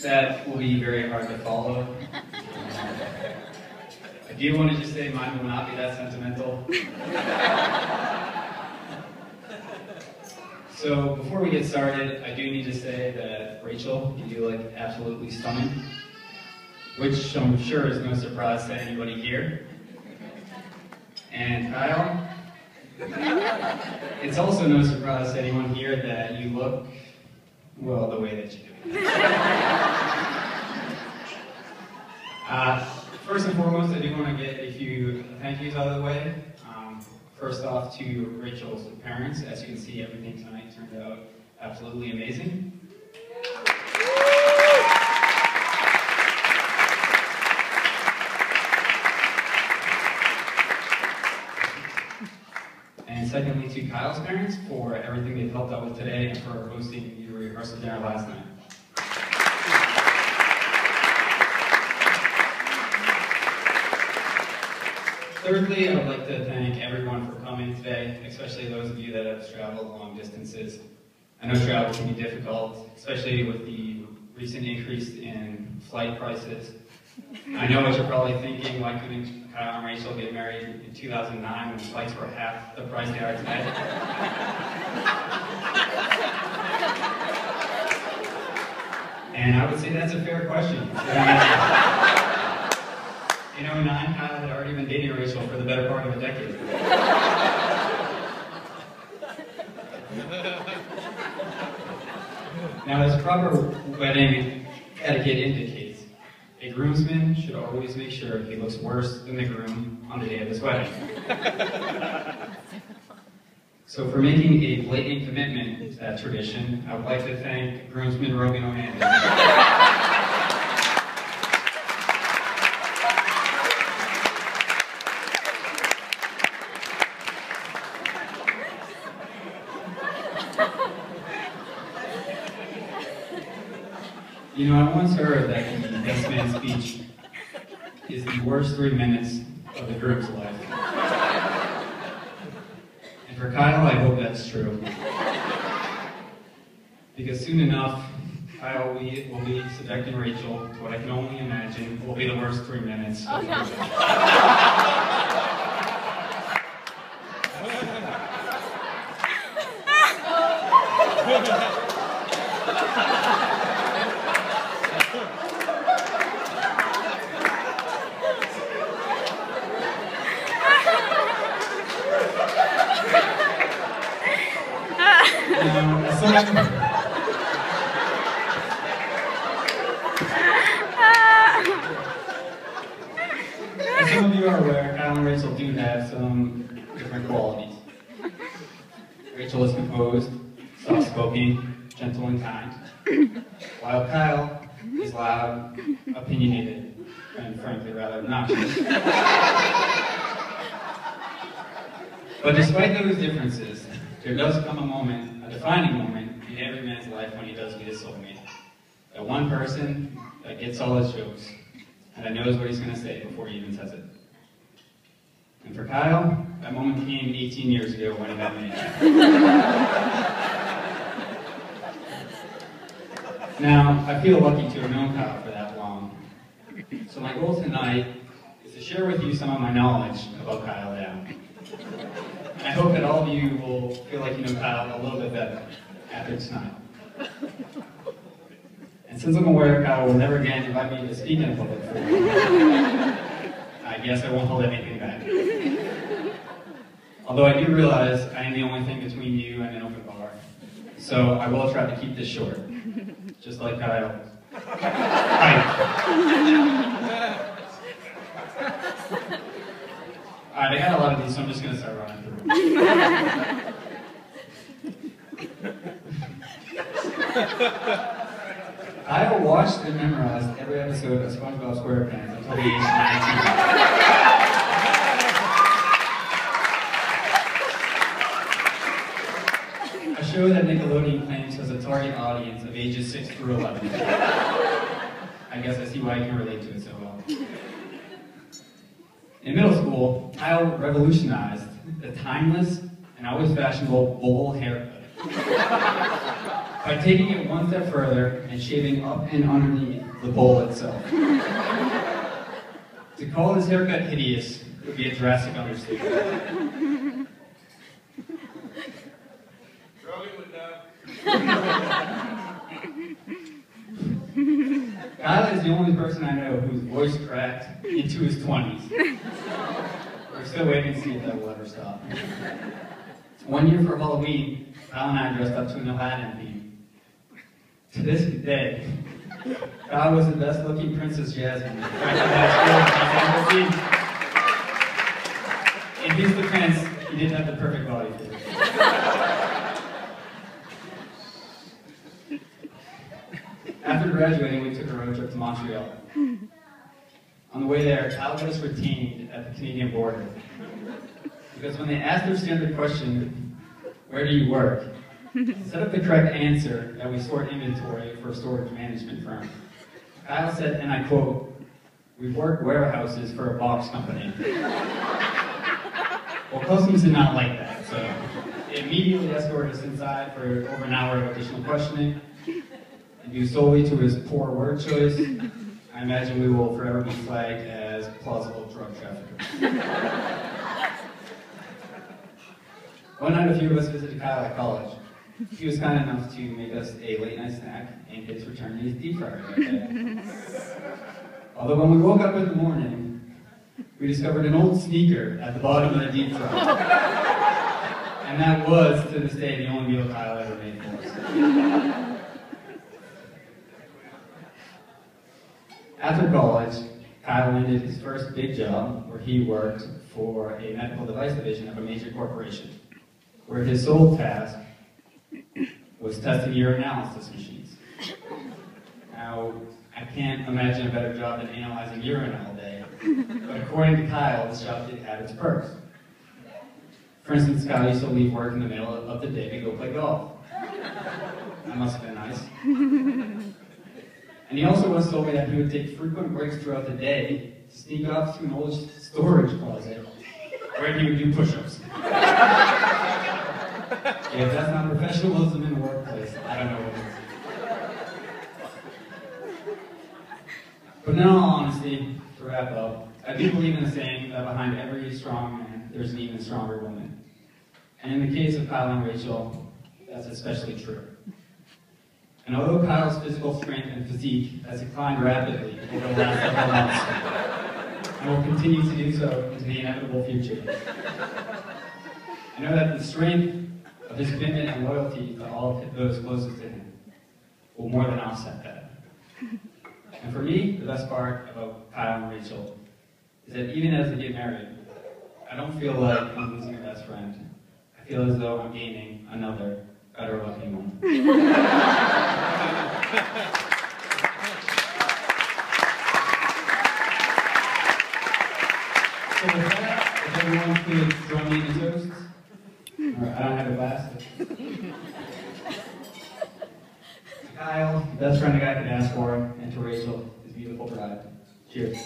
that will be very hard to follow. I do want to just say mine will not be that sentimental. So before we get started, I do need to say that Rachel, you look absolutely stunning, which I'm sure is no surprise to anybody here. And Kyle, it's also no surprise to anyone here that you look, well, the way that you do. First and foremost, I do want to get a few thank yous out of the way. First off to Rachel's parents. As you can see, everything tonight turned out absolutely amazing. And secondly to Kyle's parents for everything they've helped out with today and for hosting your rehearsal dinner last night. Thirdly, I would like to thank everyone for coming today, especially those of you that have traveled long distances. I know travel can be difficult, especially with the recent increase in flight prices. I know what you're probably thinking, why couldn't Kyle and Rachel get married in 2009 when flights were half the price they are today? And I would say that's a fair question. In 2009, Kyle had already been dating Rachel for the better part of a decade. Now, as proper wedding etiquette indicates, a groomsman should always make sure he looks worse than the groom on the day of his wedding. So for making a blatant commitment to that tradition, I would like to thank groomsman Rogan O'Hanlon. You know, I once heard that the best man speech is the worst 3 minutes of the groom's life. And for Kyle, I hope that's true. Because soon enough, Kyle will be subjecting Rachel to what I can only imagine will be the worst 3 minutes of the groom's life. As some of you are aware, Kyle and Rachel do have some different qualities. Rachel is composed, soft-spoken, gentle and kind, while Kyle is loud, opinionated, and frankly rather obnoxious. But despite those differences, there does come a moment, a defining moment, in every man's life when he does meet his soulmate. That one person that gets all his jokes, and that knows what he's going to say before he even says it. And for Kyle, that moment came 18 years ago when he met me. Now, I feel lucky to have known Kyle for that long. So my goal tonight is to share with you some of my knowledge about Kyle now. And I hope that all of you will feel like you know Kyle a little bit better after tonight. And since I'm aware Kyle will never again invite me to speak in a public forum, I guess I won't hold anything back. Although I do realize I am the only thing between you and an open bar. So I will try to keep this short. Just like Kyle. Alright, I got a lot of these, so I'm just going to start running through. I watched and memorized every episode of SpongeBob SquarePants until the age of 19. A show that Nickelodeon claims has a target audience of ages 6 through 11. I guess I see why you can relate to it so well. In middle school, Kyle revolutionized the timeless and always fashionable bowl haircut. by taking it one step further and shaving up and underneath the bowl itself. To call his haircut hideous would be a drastic understatement. Kyle is the only person I know whose voice cracked into his 20s. We're still waiting to see if that will ever stop. One year for Halloween, Kyle and I dressed up to an Aladdin theme. To this day, Kyle was the best looking Princess Jasmine. In his defense, he didn't have the perfect body for it. After graduating, we took a road trip to Montreal. On the way there, Kyle got us retained at the Canadian border. Because when they asked their standard question, "Where do you work?" instead of the correct answer that we sort inventory for a storage management firm, Kyle said, and I quote, "We work warehouses for a box company." Well, Customs did not like that, so they immediately escorted us inside for over an hour of additional questioning. And due solely to his poor word choice, I imagine we will forever be flagged as plausible drug traffickers. One night, a few of us visited Kyle at college. He was kind enough to make us a late-night snack and his fraternity's deep fryer that day. Although when we woke up in the morning, we discovered an old sneaker at the bottom of the deep fryer. And that was, to this day, the only meal Kyle ever made for us. After college, Kyle landed his first big job where he worked for a medical device division of a major corporation, where his sole task was testing urinalysis machines. Now, I can't imagine a better job than analyzing urine all day, but according to Kyle, this job did have its perks. For instance, Kyle used to leave work in the middle of the day to go play golf. That must have been nice. And he also once told me that he would take frequent breaks throughout the day to sneak off to an old storage closet where he would do push-ups. If that's not professionalism in the workplace, I don't know what it is. But in all honesty, to wrap up, I do believe in the saying that behind every strong man, there's an even stronger woman. And in the case of Kyle and Rachel, that's especially true. And although Kyle's physical strength and physique has declined rapidly over the last several months, and will continue to do so into the inevitable future, I know that the strength of his commitment and loyalty to all of those closest to him will more than offset that. And for me, the best part about Kyle and Rachel is that even as they get married, I don't feel like I'm losing a best friend. I feel as though I'm gaining another better looking one. So with that, if everyone could join me in the toast. Alright, I don't have a glass. To Kyle, the best friend a guy could ask for, and to Rachel, his beautiful bride. Cheers.